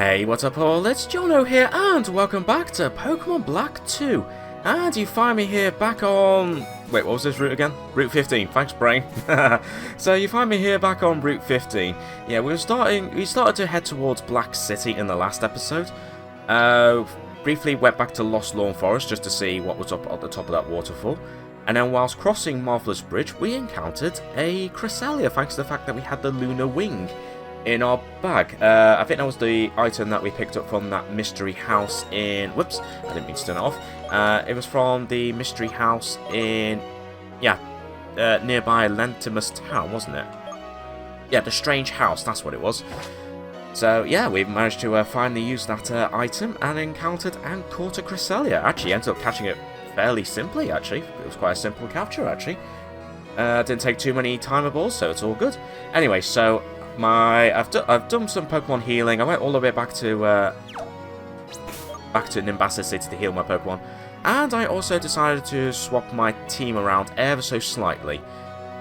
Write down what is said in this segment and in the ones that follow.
Hey, what's up all? It's Jono here, and welcome back to Pokemon Black 2. And you find me here back on... Wait, what was this route again? Route 15. Thanks, brain. So you find me here back on Route 15. Yeah, we started to head towards Black City in the last episode. Briefly went back to Lost Lawn Forest just to see what was up at the top of that waterfall. And then whilst crossing Marvelous Bridge, we encountered a Cresselia, thanks to the fact that we had the Lunar Wing in our bag. I think that was the item that we picked up from that mystery house in... Whoops, I didn't mean to turn it off. It was from the mystery house in... Yeah, nearby Lentimus Town, wasn't it? Yeah, the strange house, that's what it was. So, yeah, we managed to finally use that item and encountered and caught a Cresselia. Actually, ended up catching it fairly simply, actually. It was quite a simple capture, actually. Didn't take too many timer balls, so it's all good. Anyway, so... I've done some Pokemon healing. I went all the way back to Nimbasa City to heal my Pokemon, and I also decided to swap my team around ever so slightly.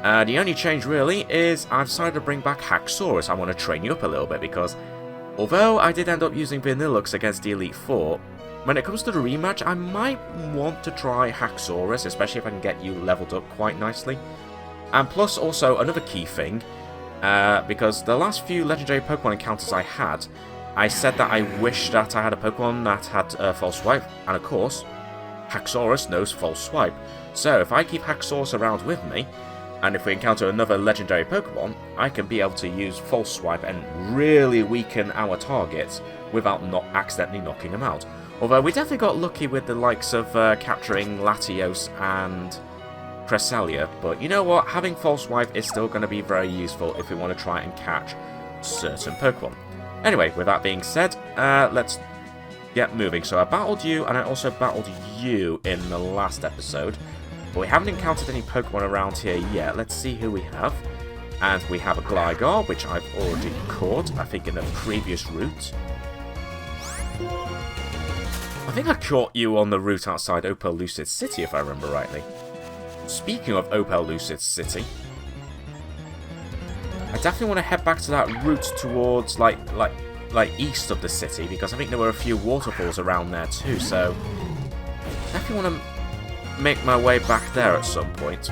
The only change really is I've decided to bring back Haxorus. I want to train you up a little bit because although I did end up using Vanillux against the Elite Four, when it comes to the rematch, I might want to try Haxorus, especially if I can get you leveled up quite nicely. And plus also another key thing. Because the last few legendary Pokemon encounters I had, I said that I wish that I had a Pokemon that had False Swipe, and of course, Haxorus knows False Swipe. So if I keep Haxorus around with me, and if we encounter another legendary Pokemon, I can be able to use False Swipe and really weaken our targets without not accidentally knocking them out. Although we definitely got lucky with the likes of capturing Latios and Cresselia, but you know what, having False Swipe is still going to be very useful if we want to try and catch certain Pokemon. Anyway, with that being said, let's get moving. So I battled you, and I also battled you in the last episode, but we haven't encountered any Pokemon around here yet. Let's see who we have. And we have a Gligar, which I've already caught, I think in a previous route. I think I caught you on the route outside Opal Lucid City, if I remember rightly. Speaking of Opal Lucid City, I definitely want to head back to that route towards like east of the city, because I think there were a few waterfalls around there too, so definitely want to make my way back there at some point.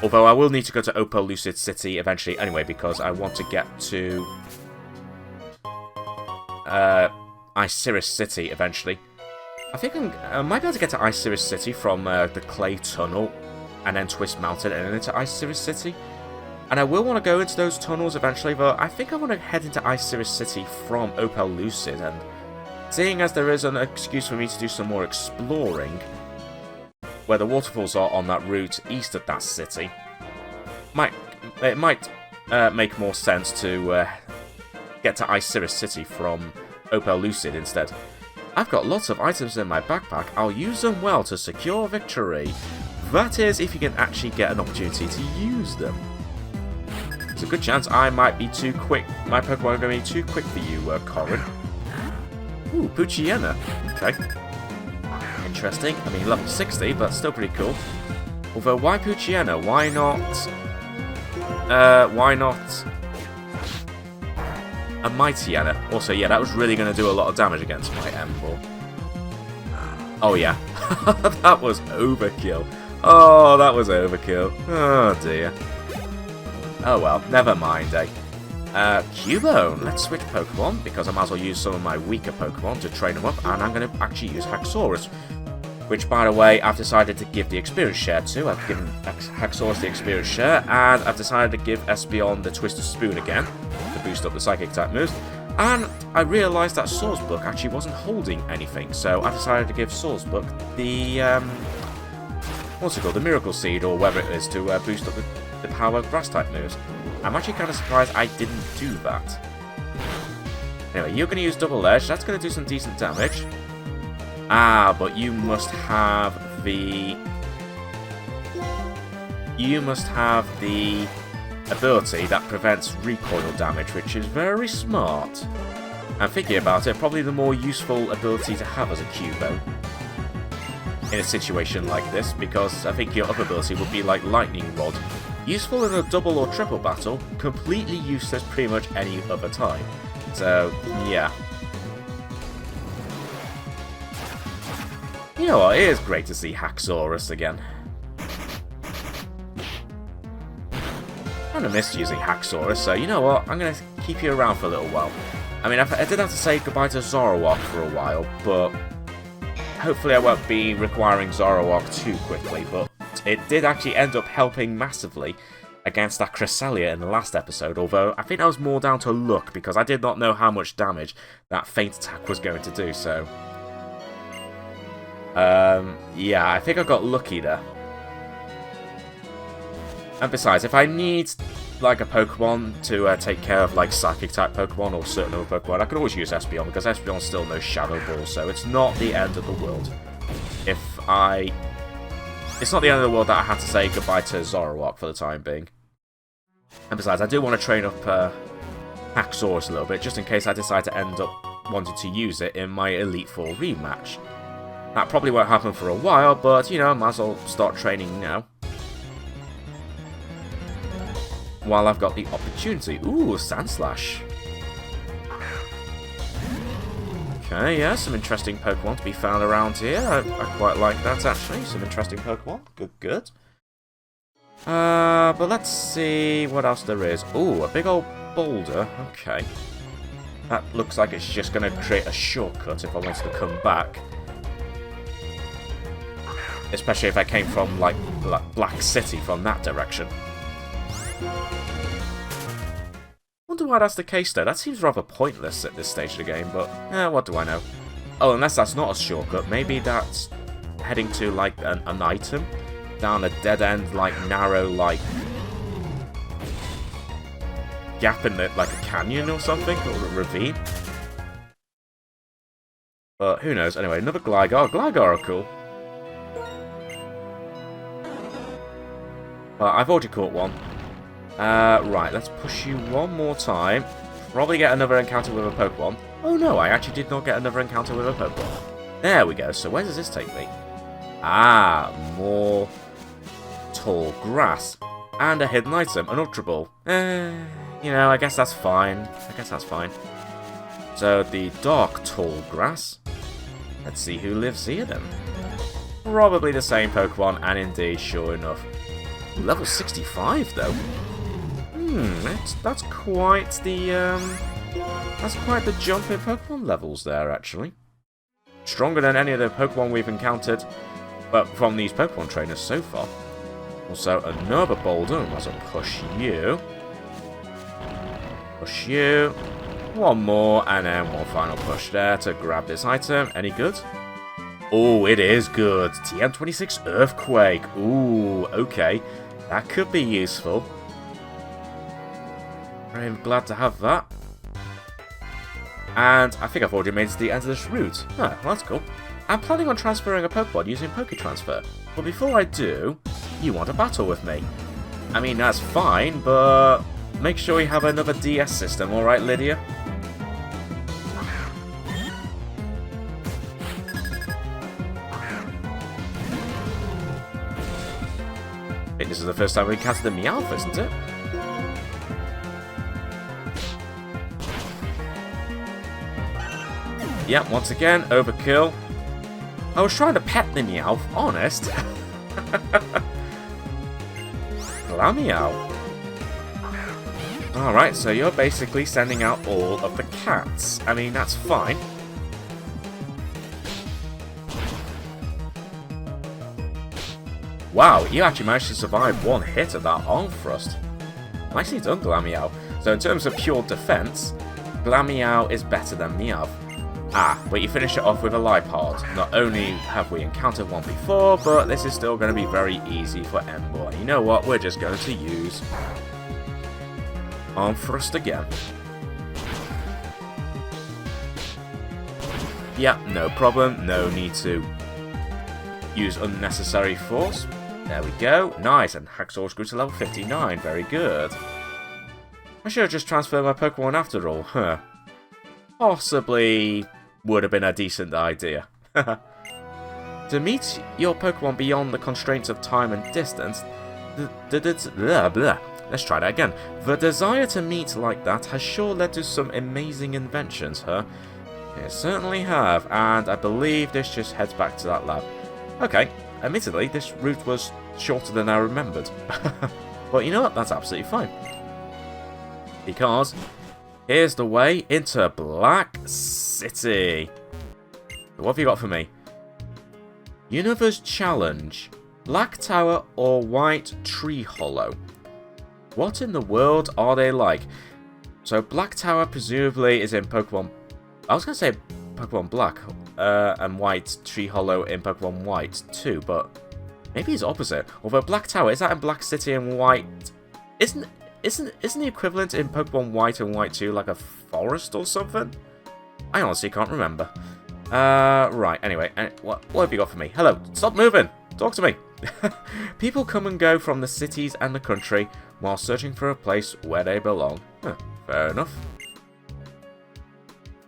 Although I will need to go to Opal Lucid City eventually anyway, because I want to get to Iciris City eventually. I think I might be able to get to Iciris City from the Clay Tunnel, and then Twist Mountain and then into Iciris City. And I will want to go into those tunnels eventually, but I think I want to head into Iciris City from Opal Lucid, and seeing as there is an excuse for me to do some more exploring, where the waterfalls are on that route east of that city, it might make more sense to get to Iciris City from Opal Lucid instead. I've got lots of items in my backpack. I'll use them well to secure victory. That is, if you can actually get an opportunity to use them. There's a good chance I might be too quick. My Pokemon are going to be too quick for you, Corrin. Ooh, Poochyena. Okay. Interesting. I mean, level 60, but still pretty cool. Although, why Poochyena? Why not... a Mightyena? Also, yeah, that was really going to do a lot of damage against my M4. Oh, yeah. That was overkill. Oh, that was overkill. Oh, dear. Oh, well. Never mind, eh? Cubone. Let's switch Pokemon, because I might as well use some of my weaker Pokemon to train them up, and I'm going to actually use Haxorus. Which, by the way, I've decided to give the Experience Share to. I've given Haxorus the Experience Share, and I've decided to give Espeon the Twisted Spoon again, to boost up the Psychic-type moves. And I realised that Swordsbook actually wasn't holding anything, so I decided to give Swordsbook the, what's it called, the Miracle Seed, or whatever it is, to boost up the power of Grass-type moves. I'm actually kind of surprised I didn't do that. Anyway, you're going to use Double Edge, that's going to do some decent damage. Ah, but you must have the... ability that prevents recoil damage, which is very smart. And thinking about it, probably the more useful ability to have as a Cubone in a situation like this, because I think your other ability would be like Lightning Rod. Useful in a double or triple battle, completely useless pretty much any other time. So, yeah. You know what, it is great to see Haxorus again. I kind of missed using Haxorus, so you know what, I'm going to keep you around for a little while. I mean, I did have to say goodbye to Zoroark for a while, but hopefully I won't be requiring Zoroark too quickly, but it did actually end up helping massively against that Cresselia in the last episode, although I think that was more down to luck, because I did not know how much damage that feint attack was going to do, so... yeah, I think I got lucky there. And besides, if I need, like, a Pokemon to take care of, like, Psychic-type Pokemon or certain other Pokemon, I could always use Espeon, because Espeon still knows Shadow Ball, so it's not the end of the world. It's not the end of the world that I had to say goodbye to Zoroark for the time being. And besides, I do want to train up Haxorus a little bit, just in case I decide to end up wanting to use it in my Elite Four rematch. That probably won't happen for a while, but, you know, I might as well start training now. While I've got the opportunity. Ooh, Sandslash. Okay, yeah, some interesting Pokemon to be found around here. I quite like that, actually. Some interesting Pokemon. Good, good. But let's see what else there is. Ooh, a big old boulder. Okay. That looks like it's just going to create a shortcut if I wanted to come back. Especially if I came from, like Black City from that direction. Wonder why that's the case though. That seems rather pointless at this stage of the game, but what do I know? Oh, unless that's not a shortcut. Maybe that's heading to like an item down a dead end, like narrow, like gap in the, like a canyon or something, or a ravine. But who knows? Anyway, another Gligar. Gligar are cool. Well, I've already caught one. Right, let's push you one more time. Probably get another encounter with a Pokemon. Oh no, I actually did not get another encounter with a Pokemon. There we go. So where does this take me? Ah, more tall grass. And a hidden item, an Ultra Ball. You know, I guess that's fine. So, the dark tall grass. Let's see who lives here then. Probably the same Pokemon, and indeed, sure enough. Level 65 though. That's quite the jump in Pokemon levels there, actually. Stronger than any of the Pokemon we've encountered, but from these Pokemon trainers so far. Also, another boulder. I might as well push you. Push you. One more, and then one final push there to grab this item. Any good? Oh, it is good. TM26 Earthquake. Ooh, okay. That could be useful. I'm glad to have that. And I think I've already made it to the end of this route. Well, that's cool. I'm planning on transferring a Pokemon using Poketransfer. But before I do, you want a battle with me. I mean, that's fine, but make sure you have another DS system, alright, Lydia? I think this is the first time we encountered the Meowth, isn't it? Yep, once again, overkill. I was trying to pet the Meowth, honest. Glameow. Alright, so you're basically sending out all of the cats. I mean, that's fine. Wow, you actually managed to survive one hit of that Arm Thrust. Nicely done, Glameow. So in terms of pure defense, Glameow is better than Meowth. Ah, but you finish it off with a Liepard. Not only have we encountered one before, but this is still going to be very easy for Ember. And you know what? We're just going to use Arm Thrust again. Yeah, no problem. No need to use unnecessary force. There we go. Nice, and Haxorus grew to level 59. Very good. I should have just transferred my Pokemon after all, huh? Possibly would have been a decent idea. To meet your Pokemon beyond the constraints of time and distance, let's try that again. The desire to meet like that has sure led to some amazing inventions, huh? It certainly have, and I believe this just heads back to that lab. Okay, admittedly, this route was shorter than I remembered. But you know what? That's absolutely fine. Because here's the way into Black City. What have you got for me? Universe Challenge. Black Tower or White Tree Hollow? What in the world are they like? So Black Tower presumably is in Pokemon... I was going to say Pokemon Black and White Tree Hollow in Pokemon White too, but maybe it's opposite. Although Black Tower, is that in Black City and White? Isn't the equivalent in Pokemon White and White 2 like a forest or something? I honestly can't remember. Right, anyway, what have you got for me? Hello, stop moving! Talk to me! People come and go from the cities and the country while searching for a place where they belong. Huh, fair enough.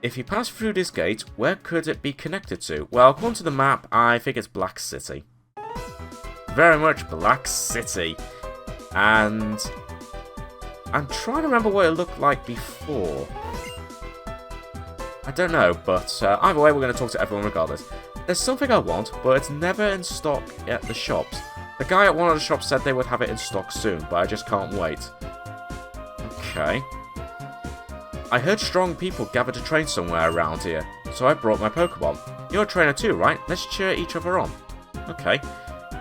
If you pass through this gate, where could it be connected to? Well, according to the map, I think it's Black City. Very much Black City. And I'm trying to remember what it looked like before. I don't know, but either way, we're going to talk to everyone regardless. There's something I want, but it's never in stock at the shops. The guy at one of the shops said they would have it in stock soon, but I just can't wait. Okay. I heard strong people gather to train somewhere around here, so I brought my Pokemon. You're a trainer too, right? Let's cheer each other on. Okay.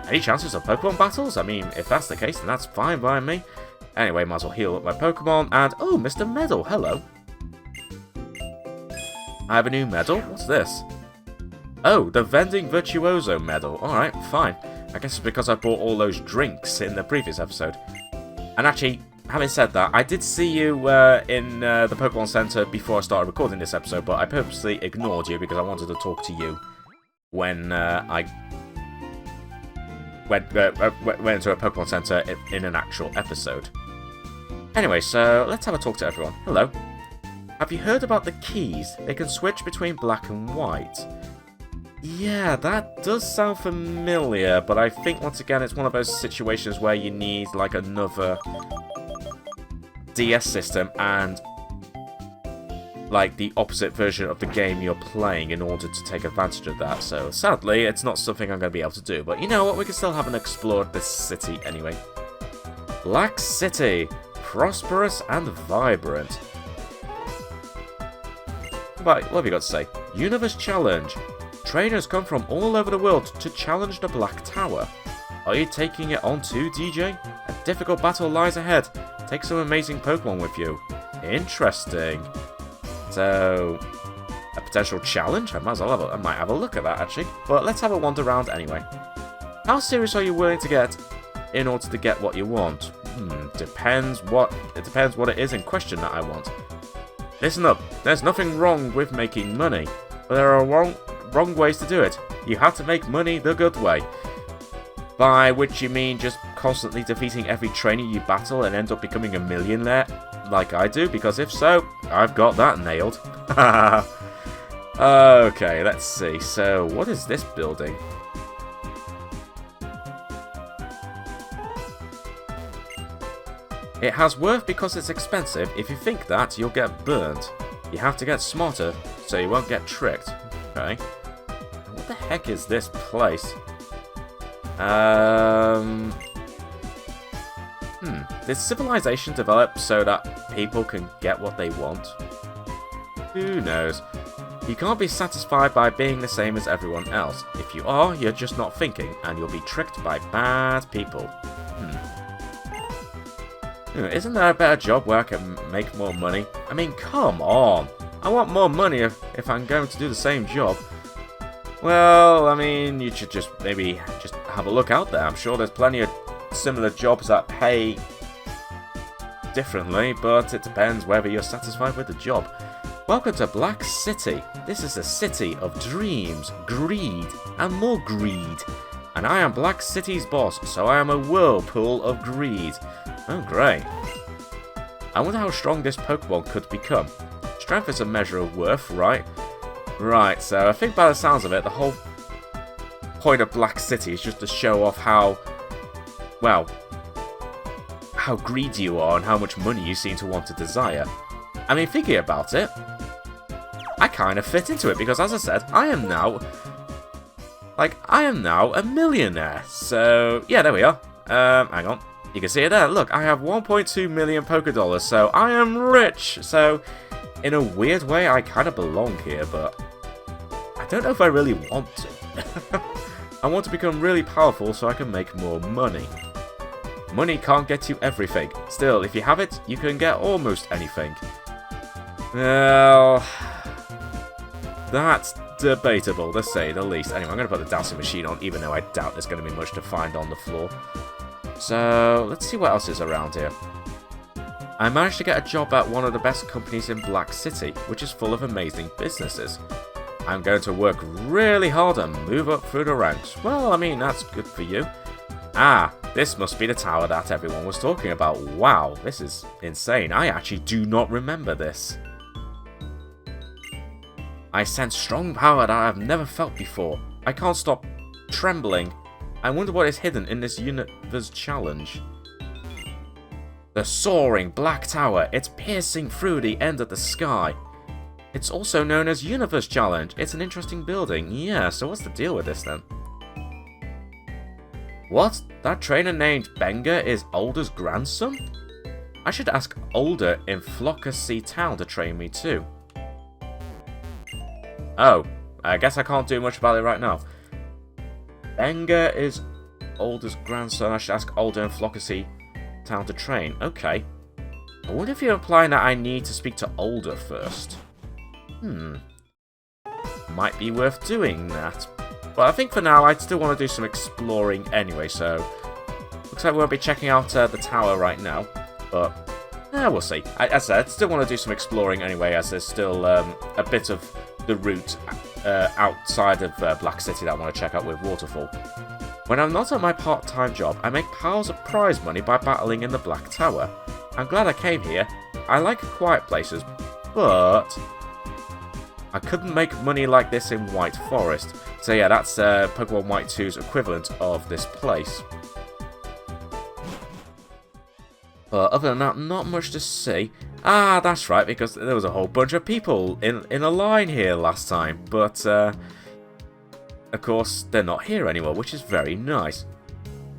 Any chances of Pokemon battles? I mean, if that's the case, then that's fine by me. Anyway, might as well heal up my Pokemon, and... oh, Mr. Medal, hello. I have a new medal. What's this? Oh, the Vending Virtuoso medal. Alright, fine. I guess it's because I bought all those drinks in the previous episode. And actually, having said that, I did see you in the Pokemon Center before I started recording this episode, but I purposely ignored you because I wanted to talk to you when I went into a Pokemon Center in an actual episode. Anyway, so let's have a talk to everyone. Hello. Have you heard about the keys? They can switch between black and white. Yeah, that does sound familiar, but I think once again it's one of those situations where you need like another DS system and like the opposite version of the game you're playing in order to take advantage of that. So sadly, it's not something I'm going to be able to do, but you know what, we can still have an explore this city anyway. Black City, prosperous and vibrant. What have you got to say? Universe Challenge. Trainers come from all over the world to challenge the Black Tower. Are you taking it on too, DJ? A difficult battle lies ahead. Take some amazing Pokemon with you. Interesting. So, a potential challenge? I might have a look at that actually. But let's have a wander around anyway. How serious are you willing to get in order to get what you want? Depends what it is in question that I want. Listen up, there's nothing wrong with making money, but there are wrong ways to do it. You have to make money the good way. By which you mean just constantly defeating every trainer you battle and end up becoming a millionaire, like I do, because if so, I've got that nailed. Okay, let's see, so what is this building? It has worth because it's expensive. If you think that, you'll get burnt. You have to get smarter, so you won't get tricked. Okay. What the heck is this place? Did civilization develop so that people can get what they want? Who knows? You can't be satisfied by being the same as everyone else. If you are, you're just not thinking, and you'll be tricked by bad people. Isn't there a better job where I can make more money? I mean, come on! I want more money if I'm going to do the same job. Well, I mean, you should maybe just have a look out there. I'm sure there's plenty of similar jobs that pay differently, but it depends whether you're satisfied with the job. Welcome to Black City. This is a city of dreams, greed, and more greed. And I am Black City's boss, so I am a whirlpool of greed. Oh, great. I wonder how strong this Pokemon could become. Strength is a measure of worth, right? Right, so I think by the sounds of it, the whole point of Black City is just to show off how, well, how greedy you are and how much money you seem to want to desire. I mean, thinking about it, I kind of fit into it because, as I said, I am now Like, I am now a millionaire. So, yeah, there we are. Hang on. You can see it there. Look, I have 1.2 million Poké Dollars, so I am rich. So, in a weird way, I kind of belong here, but I don't know if I really want to. I want to become really powerful so I can make more money. Money can't get you everything. Still, if you have it, you can get almost anything. Well, that's debatable, to say the least. Anyway, I'm going to put the dancing machine on, even though I doubt there's going to be much to find on the floor. So, let's see what else is around here. I managed to get a job at one of the best companies in Black City, which is full of amazing businesses. I'm going to work really hard and move up through the ranks. Well, I mean, that's good for you. Ah, this must be the tower that everyone was talking about. Wow, this is insane. I actually do not remember this. I sense strong power that I've never felt before. I can't stop trembling. I wonder what is hidden in this universe challenge. The soaring black tower. It's piercing through the end of the sky. It's also known as Universe Challenge. It's an interesting building. Yeah, so what's the deal with this then? What? That trainer named Benga is Alder's grandson? I should ask Alder in Flockacy Town to train me too. Oh, I guess I can't do much about it right now. Benga is Alder's grandson. I should ask Alder in Flockacy Town to train. Okay. I wonder if you're implying that I need to speak to Alder first. Might be worth doing that. But I think for now, I'd still want to do some exploring anyway, so looks like we won't be checking out the tower right now, but we'll see. As I said, I still want to do some exploring anyway, as there's still a bit of the route outside of Black City that I want to check out with Waterfall. When I'm not at my part-time job, I make piles of prize money by battling in the Black Tower. I'm glad I came here. I like quiet places, but I couldn't make money like this in White Forest. So yeah, that's Pokemon White 2's equivalent of this place. But other than that, not much to see. Ah, that's right, because there was a whole bunch of people in a line here last time. But, of course, they're not here anymore, which is very nice.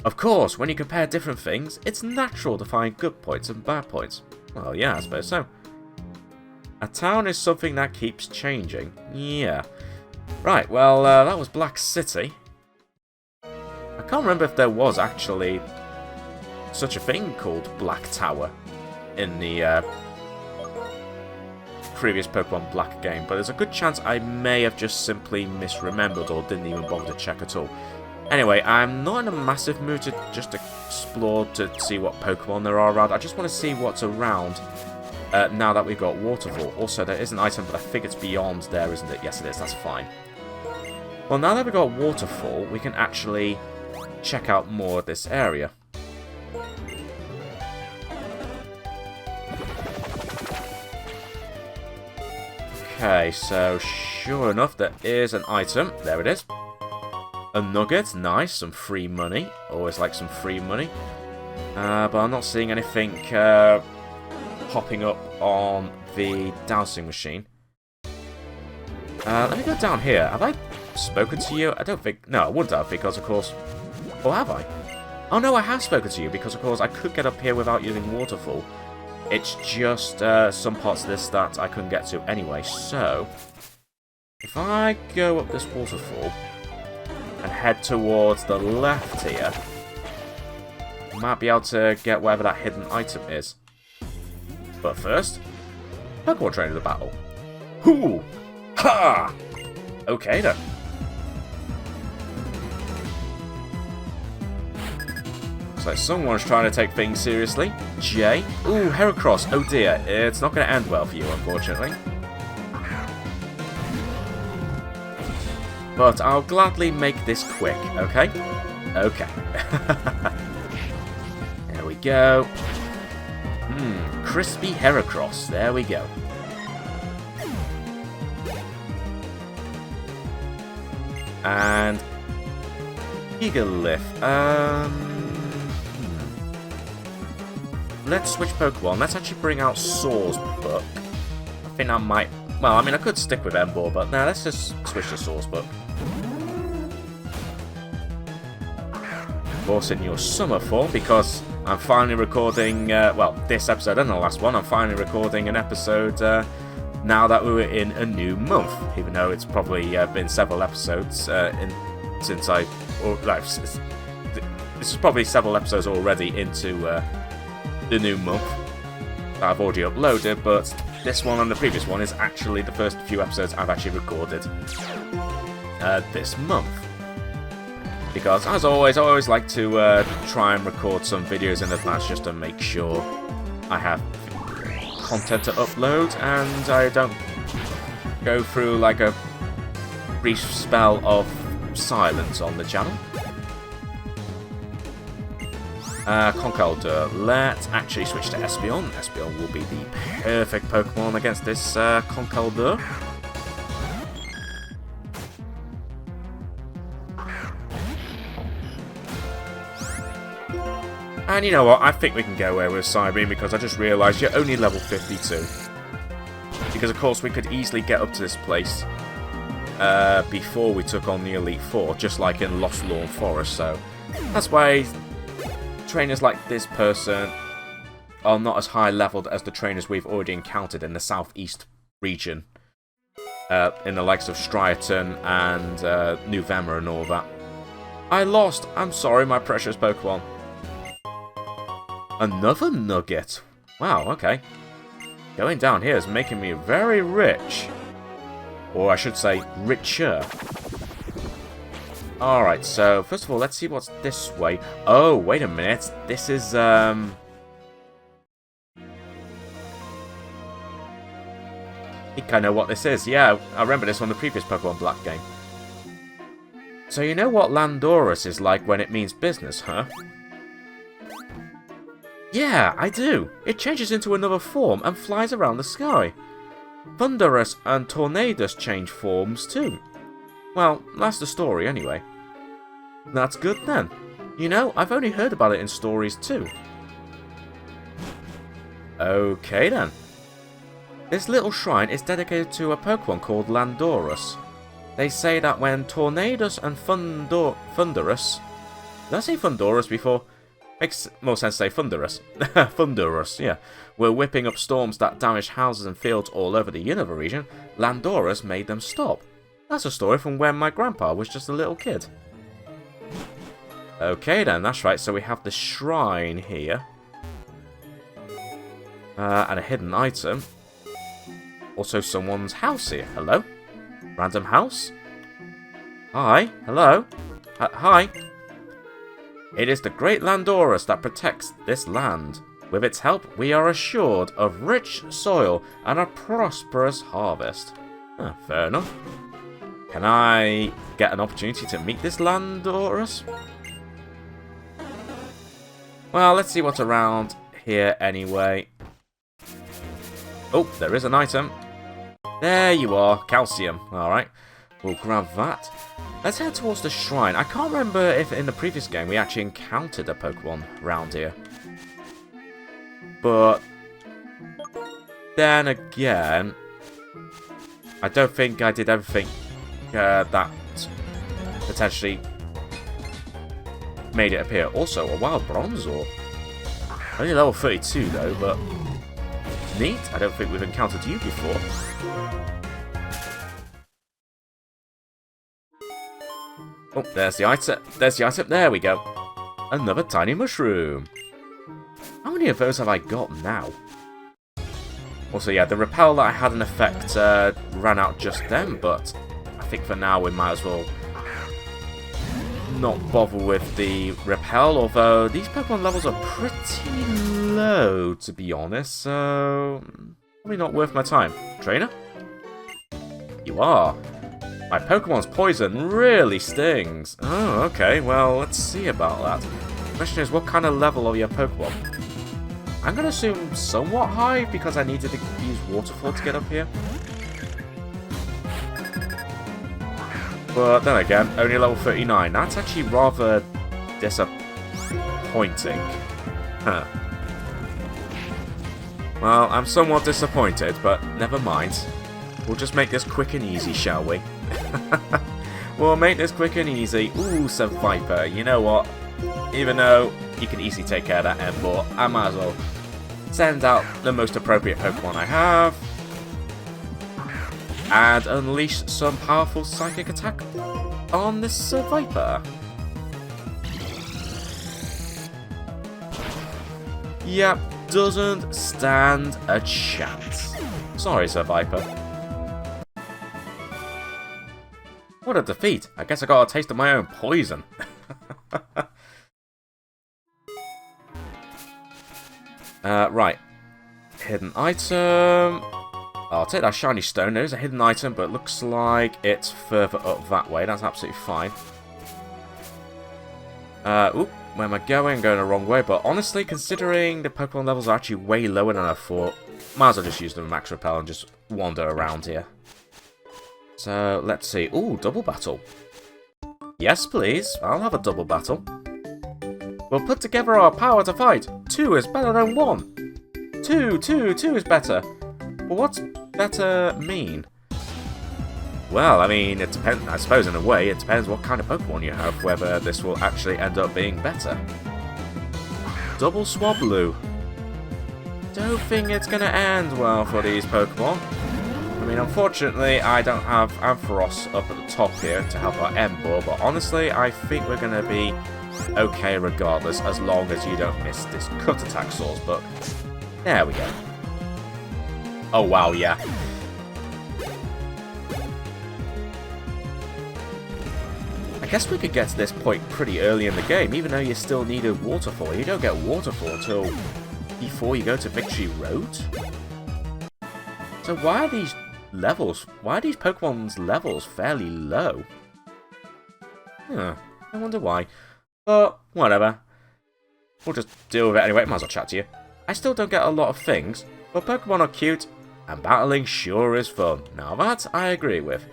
Of course, when you compare different things, it's natural to find good points and bad points. Well, yeah, I suppose so. A town is something that keeps changing. Yeah. Right, well, that was Black City. I can't remember if there was actually such a thing called Black Tower in the previous Pokemon Black game, but there's a good chance I may have just simply misremembered or didn't even bother to check at all. Anyway, I'm not in a massive mood to just explore to see what Pokemon there are around. I just want to see what's around now that we've got Waterfall. Also, there is an item, but I think it's beyond there, isn't it? Yes, it is. That's fine. Well, now that we've got Waterfall, we can actually check out more of this area. Okay, so sure enough, there is an item. There it is. A nugget. Nice. Some free money. Always like some free money. But I'm not seeing anything popping up on the dowsing machine. Let me go down here. Have I spoken to you? I don't think... No, I wouldn't have, because, of course... Or have I? Oh, no, I have spoken to you, because, of course, I could get up here without using Waterfall. It's just some parts of this that I couldn't get to anyway. So, if I go up this waterfall and head towards the left here, I might be able to get wherever that hidden item is. But first, Pokemon Trainer the battle. Hoo! Ha! Okay then. So someone's trying to take things seriously. Jay. Ooh, Heracross. Oh dear. It's not going to end well for you, unfortunately. But I'll gladly make this quick, okay? Okay. There we go. Crispy Heracross. There we go. And Gigalith. Let's switch Pokemon. Let's actually bring out Saw's Book. I think I might... Well, I mean, I could stick with Emboar, but no, let's just switch to Saw's Book. course, in your summer form, because I'm finally recording, well, this episode and the last one, I'm finally recording an episode now that we're in a new month, even though it's probably been several episodes since I... this is probably several episodes already into the new month that I've already uploaded, but this one and the previous one is actually the first few episodes I've actually recorded this month. Because, as always, I always like to try and record some videos in advance just to make sure I have content to upload and I don't go through like a brief spell of silence on the channel. Conkeldurr. Let's actually switch to Espeon. Espeon will be the perfect Pokemon against this Conkeldurr. And you know what, I think we can go away with Psybeam because I just realised you're only level 52. Because of course we could easily get up to this place before we took on the Elite Four, just like in Lost Lawn Forest, so that's why trainers like this person are not as high leveled as the trainers we've already encountered in the southeast region. In the likes of Striaton and New Vema and all that. I lost! I'm sorry, my precious Pokemon. Another nugget. Wow, okay. Going down here is making me very rich. Or I should say, richer. Alright, so first of all, let's see what's this way. Oh, wait a minute. This is, I think I know what this is. Yeah, I remember this from the previous Pokemon Black game. So you know what Landorus is like when it means business, huh? Yeah, I do. It changes into another form and flies around the sky. Thundurus and Tornadus change forms too. Well, that's the story anyway. That's good then. You know, I've only heard about it in stories too. Okay then. This little shrine is dedicated to a Pokemon called Landorus. They say that when Tornadus and Thundurus... Did I say Thundurus before? Makes more sense to say Thundurus. Thundurus, yeah. Were whipping up storms that damaged houses and fields all over the Unova region, Landorus made them stop. That's a story from when my grandpa was just a little kid. Okay then, that's right, so we have the shrine here. And a hidden item. Also someone's house here. Hello? Random house? Hi? Hello? Hi? It is the great Landorus that protects this land. With its help, we are assured of rich soil and a prosperous harvest. Fair enough. Can I get an opportunity to meet this Landorus? Well, let's see what's around here anyway. Oh, there is an item. There you are, calcium. Alright, we'll grab that. Let's head towards the shrine. I can't remember if in the previous game we actually encountered a Pokemon around here. But then again, I don't think I did everything that potentially made it appear. Also, a wild Bronzor. Only level 32 though, but neat. I don't think we've encountered you before. Oh, there's the item. There's the item. There we go. Another tiny mushroom. How many of those have I got now? Also, yeah, the repel that I had in effect ran out just then, but I think for now we might as well not bother with the repel, although these Pokemon levels are pretty low, to be honest, so probably not worth my time. Trainer? You are. My Pokemon's poison really stings. Oh, okay, well, let's see about that. The question is, what kind of level are your Pokemon? I'm going to assume somewhat high, because I needed to use Waterfall to get up here. But then again, only level 39. That's actually rather disappointing. Huh. Well, I'm somewhat disappointed, but never mind. We'll just make this quick and easy, shall we? We'll make this quick and easy. Ooh, Viper. You know what? Even though you can easily take care of that Ember, I might as well send out the most appropriate Pokemon I have. And unleash some powerful psychic attack on this Viper. Yep, doesn't stand a chance. Sorry, Sir Viper. What a defeat. I guess I got a taste of my own poison. Right. Hidden item. I'll take that shiny stone. There is a hidden item, but it looks like it's further up that way. That's absolutely fine. Oop, where am I going? I'm going the wrong way, but honestly, considering the Pokemon levels are actually way lower than I thought, might as well just use the Max Repel and just wander around here. So, let's see. Ooh, double battle. Yes, please. I'll have a double battle. We'll put together our power to fight. 2 is better than 1. 2 is better. Well, what's better mean? Well, I mean, it depends. I suppose in a way, it depends what kind of Pokemon you have, whether this will actually end up being better. Double Swablu. Don't think it's going to end well for these Pokemon. I mean, unfortunately, I don't have Ampharos up at the top here to help our Ember, but honestly, I think we're going to be okay regardless, as long as you don't miss this Cut Attack Swords book. There we go. Oh, wow, yeah. I guess we could get to this point pretty early in the game, even though you still need a Waterfall. You don't get Waterfall until before you go to Victory Road? So why are these Pokemon's levels fairly low? Huh, I wonder why. But, whatever. We'll just deal with it anyway, might as well chat to you. I still don't get a lot of things, but Pokemon are cute, and battling sure is fun. Now that, I agree with.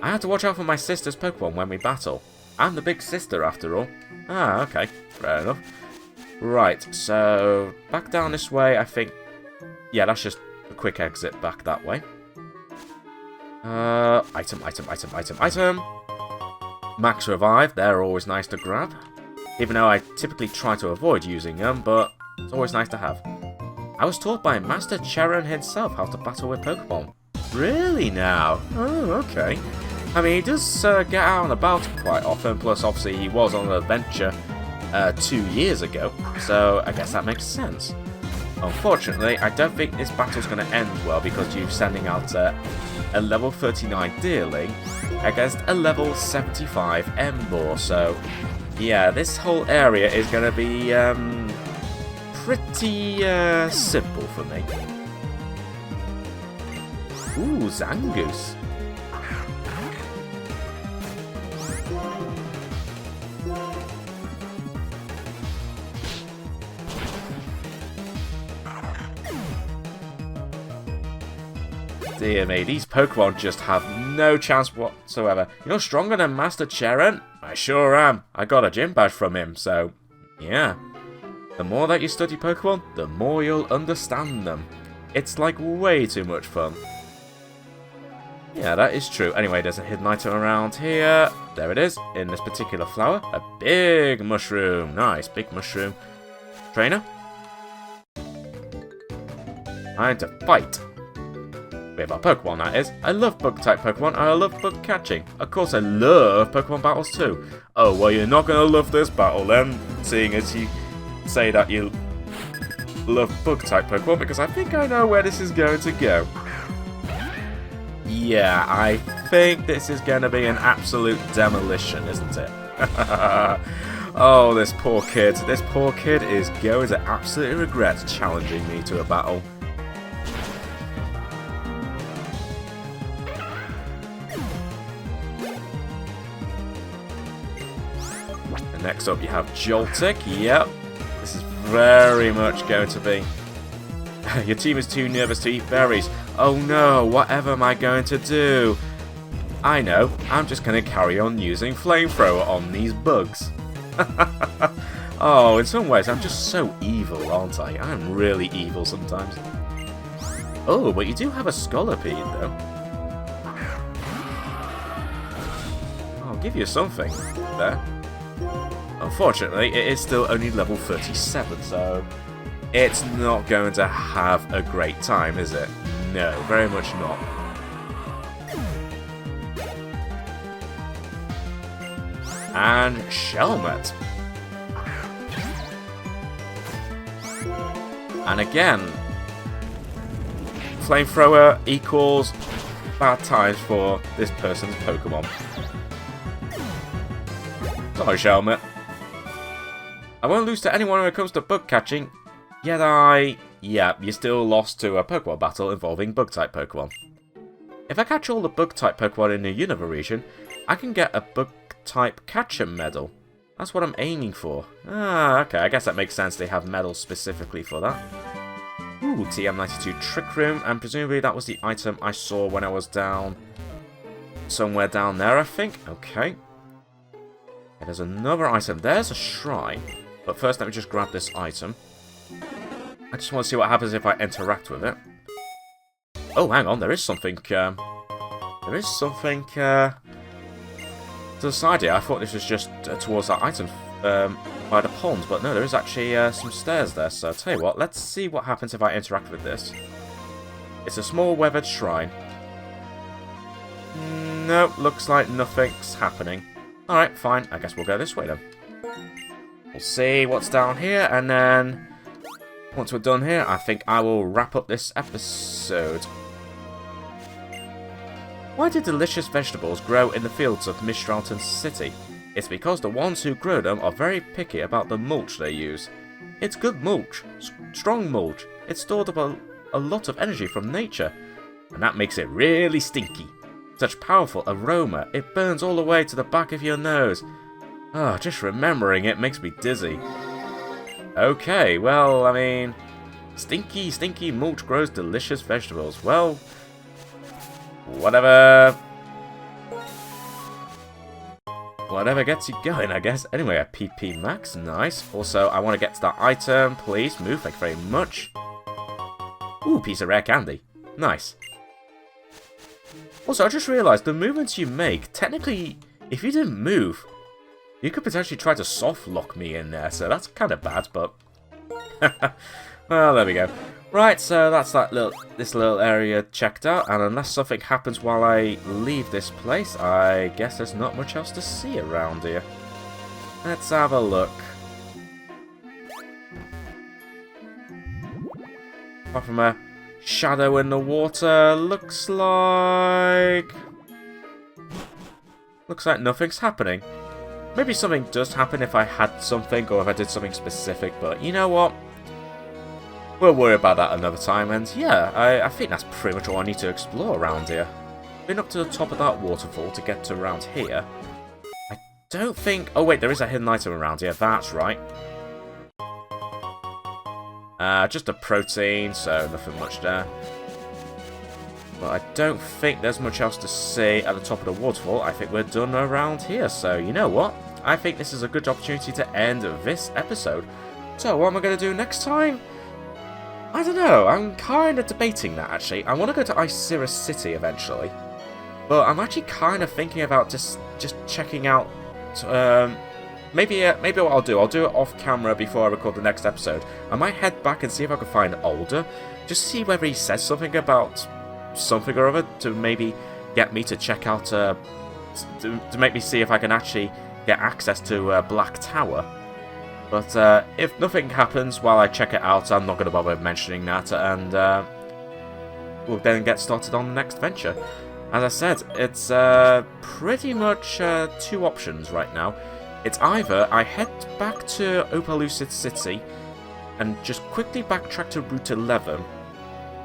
I have to watch out for my sister's Pokemon when we battle. I'm the big sister, after all. Ah, okay. Fair enough. Right, so back down this way, I think. Yeah, that's just a quick exit back that way. Item. Max Revive, they're always nice to grab. Even though I typically try to avoid using them, but it's always nice to have. I was taught by Master Charon himself how to battle with Pokemon. Really now? Oh, okay. I mean, he does get out and about quite often, plus obviously he was on an adventure 2 years ago, so I guess that makes sense. Unfortunately, I don't think this battle's going to end well because you're sending out a level 39 Deerling against a level 75 Ember, so yeah, this whole area is going to be pretty simple for me. Ooh, Zangoose. Dear me, these Pokemon just have no chance whatsoever. You're stronger than Master Charon? I sure am. I got a gym badge from him, so yeah. The more that you study Pokemon, the more you'll understand them. It's like way too much fun. Yeah, that is true. Anyway, there's a hidden item around here. There it is, in this particular flower. A big mushroom. Nice, big mushroom. Trainer? Time to fight. With our Pokemon, that is. I love bug-type Pokemon, and I love bug catching. Of course, I love Pokemon battles too. Oh, well, you're not going to love this battle then, seeing as you say that you love bug-type Pokemon, because I think I know where this is going to go. Yeah, I think this is going to be an absolute demolition, isn't it? Oh, this poor kid. This poor kid is going to absolutely regret challenging me to a battle. Next up you have Joltik. Yep, this is very much going to be... Your team is too nervous to eat berries. Oh no, whatever am I going to do? I know, I'm just going to carry on using Flamethrower on these bugs. Oh, in some ways I'm just so evil, aren't I? I'm really evil sometimes. Oh, but you do have a Scolipede though. I'll give you something there. unfortunately, it is still only level 37, so it's not going to have a great time, is it? No, very much not. And Shelmet. And again, Flamethrower equals bad times for this person's Pokemon. Sorry, Shelmet. I won't lose to anyone when it comes to bug catching, yet yeah, you still lost to a Pokemon battle involving bug-type Pokemon. If I catch all the bug-type Pokemon in the Unova region, I can get a bug-type catcher medal. That's what I'm aiming for. Ah, okay, I guess that makes sense they have medals specifically for that. Ooh, TM92 Trick Room, and presumably that was the item I saw when I was down... somewhere down there, I think. Okay. Okay, there's another item. There's a shrine. But first, let me just grab this item. I just want to see what happens if I interact with it. Oh, hang on, there is something, to the side here. I thought this was just towards that item by the pond, but no, there is actually some stairs there. So I'll tell you what, let's see what happens if I interact with this. It's a small weathered shrine. Nope, looks like nothing's happening. Alright, fine, I guess we'll go this way then. We'll see what's down here, and then once we're done here, I think I will wrap up this episode. Why do delicious vegetables grow in the fields of Mistralton City? It's because the ones who grow them are very picky about the mulch they use. It's good mulch, strong mulch. It's stored up a lot of energy from nature, and that makes it really stinky. Such powerful aroma, it burns all the way to the back of your nose. Ah, just remembering it makes me dizzy. Okay, well, I mean, stinky mulch grows delicious vegetables. Well, whatever gets you going, I guess. Anyway, a PP max, nice. Also, I want to get to that item, please. Move, thank you very much. Ooh, piece of rare candy. Nice. Also, I just realised the movements you make, technically, if you didn't move, you could potentially try to soft lock me in there, so that's kind of bad, but... well, there we go. Right, so that's this little area checked out, and unless something happens while I leave this place, I guess there's not much else to see around here. Let's have a look. Apart from a shadow in the water, looks like nothing's happening. Maybe something does happen if I had something, or if I did something specific, but you know what? We'll worry about that another time, and yeah, I think that's pretty much all I need to explore around here. Been up to the top of that waterfall to get to around here. I don't think... Oh wait, there is a hidden item around here, that's right. Just a protein, so nothing much there. But I don't think there's much else to see at the top of the waterfall. I think we're done around here, so you know what? I think this is a good opportunity to end this episode. So what am I going to do next time? I don't know, I'm kind of debating that actually. I want to go to Iciris City eventually. But I'm actually kind of thinking about just checking out... Maybe what I'll do it off camera before I record the next episode. I might head back and see if I can find Alder. Just see whether he says something about something or other to maybe get me to check out... to make me see if I can actually get access to Black Tower. But if nothing happens while I check it out, I'm not going to bother mentioning that, and we'll then get started on the next venture. As I said, it's pretty much two options right now. It's either I head back to Opalucid City and just quickly backtrack to Route 11,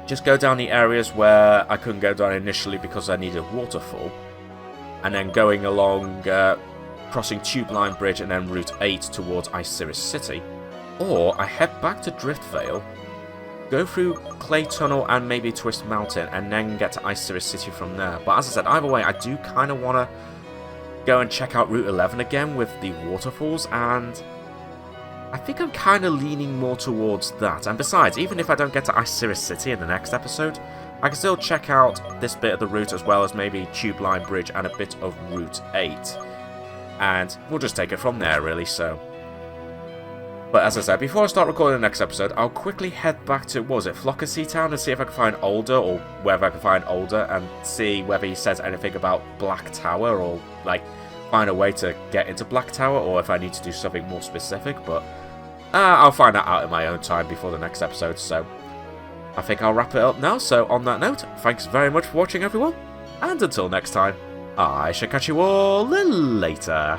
just go down the areas where I couldn't go down initially because I needed Waterfall, and then going along... crossing Tube Line Bridge and then Route 8 towards Iciris City. Or I head back to Driftvale, go through Clay Tunnel and maybe Twist Mountain, and then get to Iciris City from there. But as I said, either way, I do kind of want to go and check out Route 11 again with the waterfalls, and I think I'm kind of leaning more towards that. And besides, even if I don't get to Iciris City in the next episode, I can still check out this bit of the route as well as maybe Tube Line Bridge and a bit of Route 8. And we'll just take it from there, really. So, But as I said, before I start recording the next episode, I'll quickly head back to, what was it, Flockacy Town, and see if I can find Alder, or whether I can find Alder, and see whether he says anything about Black Tower, or, like, find a way to get into Black Tower, or if I need to do something more specific, but I'll find that out in my own time before the next episode, so I think I'll wrap it up now. So on that note, thanks very much for watching, everyone, and until next time, I shall catch you all later.